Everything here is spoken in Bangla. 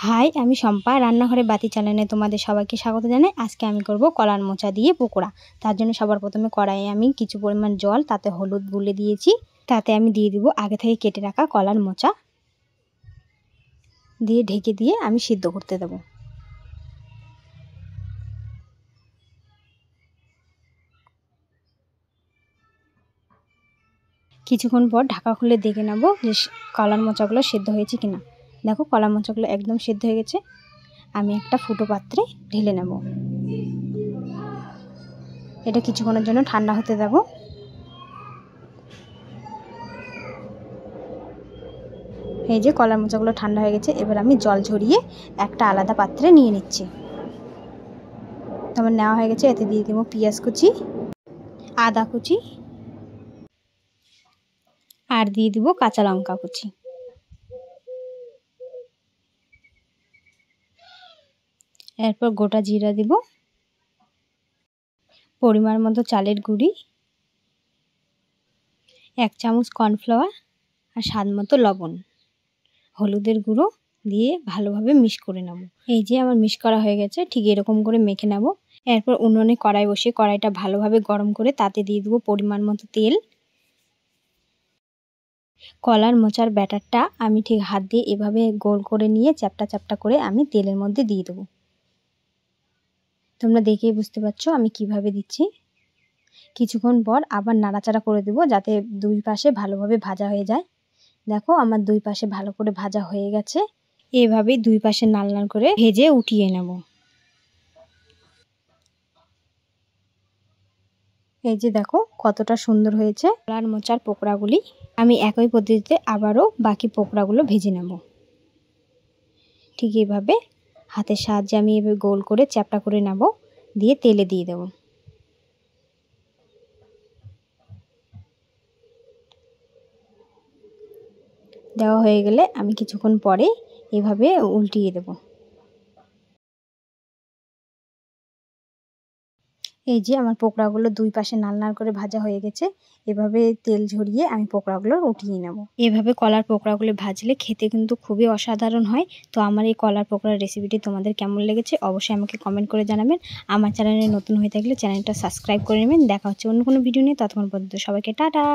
হাই, আমি শম্পা। রান্নাঘরে বাতি চ্যানেলে তোমাদের সবাইকে স্বাগত জানাই। আজকে আমি করব কলার মোচা দিয়ে পকোড়া। তার জন্য সবার প্রথমে কড়াইয়ে আমি কিছু পরিমাণ জল, তাতে হলুদ গুলে দিয়েছি। তাতে আমি দিয়ে দিব আগে থেকে কেটে রাখা কলার মোচা, দিয়ে ঢেকে দিয়ে আমি সিদ্ধ করতে দেব। কিছুক্ষণ পর ঢাকা খুলে দেখে নেব যে কলার মোচাগুলো সিদ্ধ হয়েছে কিনা। দেখো, কলার মোচাগুলো একদম সিদ্ধ হয়ে গেছে। আমি একটা ফুটো পাত্রে ঢেলে নেব। এটা কিছুক্ষণের জন্য ঠান্ডা হতে দেব। এই যে কলার মোচাগুলো ঠান্ডা হয়ে গেছে, এবার আমি জল ঝরিয়ে একটা আলাদা পাত্রে নিয়ে নিচ্ছি। আমার নেওয়া হয়ে গেছে। এতে দিয়ে দেবো পেঁয়াজ কুচি, আদা কুচি, আর দিয়ে দিব কাঁচা লঙ্কা কুচি। এরপর গোটা জিরা দিব, পরিমাণ মতো চালের গুঁড়ি, 1 চামচ কর্নফ্লাওয়ার, আর স্বাদ মতো লবণ, হলুদের গুঁড়ো দিয়ে ভালোভাবে মিক্স করে নেব। এই যে আমার মিক্স করা হয়ে গেছে, ঠিক এরকম করে মেখে নেব। এরপর উনুনে কড়াই বসিয়ে কড়াইটা ভালোভাবে গরম করে তাতে দিয়ে দেবো পরিমাণ মতো তেল। কলার মোচার ব্যাটারটা আমি ঠিক হাত দিয়ে এভাবে গোল করে নিয়ে চ্যাপটা চ্যাপটা করে আমি তেলের মধ্যে দিয়ে দেবো। তোমরা দেখেই বুঝতে পারছো আমি কিভাবে দিচ্ছি। কিছুক্ষণ পর আবার নাড়াচাড়া করে দেবো, যাতে দুই পাশে ভালোভাবে ভাজা হয়ে যায়। দেখো, আমার দুই পাশে ভালো করে ভাজা হয়ে গেছে। এভাবেই দুই পাশে লাল লাল করে ভেজে উঠিয়ে নেব। এই যে দেখো কতটা সুন্দর হয়েছে কলার মোচার পকোড়াগুলি। আমি একই পদ্ধতিতে আবারও বাকি পকোড়াগুলো ভেজে নেব। ঠিক এইভাবে হাতের সাহায্যে আমি এভাবে গোল করে চ্যাপটা করে নেব, দিয়ে তেলে দিয়ে দেব। দেওয়া হয়ে গেলে আমি কিছুক্ষণ পরে এভাবে উল্টিয়ে দেব। এই যে আমার পকোড়াগুলো দুই পাশে লাল লাল করে ভাজা হয়ে গেছে। এভাবে তেল ঝরিয়ে আমি পকোড়াগুলো উঠিয়ে নেব। এভাবে কলার পকোড়াগুলো ভাজলে খেতে কিন্তু খুবই অসাধারণ হয়। তো আমার এই কলার পকোড়ার রেসিপিটি তোমাদের কেমন লেগেছে অবশ্যই আমাকে কমেন্ট করে জানাবেন। আমার চ্যানেলে নতুন হয়ে থাকলে চ্যানেলটা সাবস্ক্রাইব করে নেবেন। দেখা হচ্ছে অন্য কোনো ভিডিও নিয়ে। ততক্ষণ পর্যন্ত সবাইকে টাটা।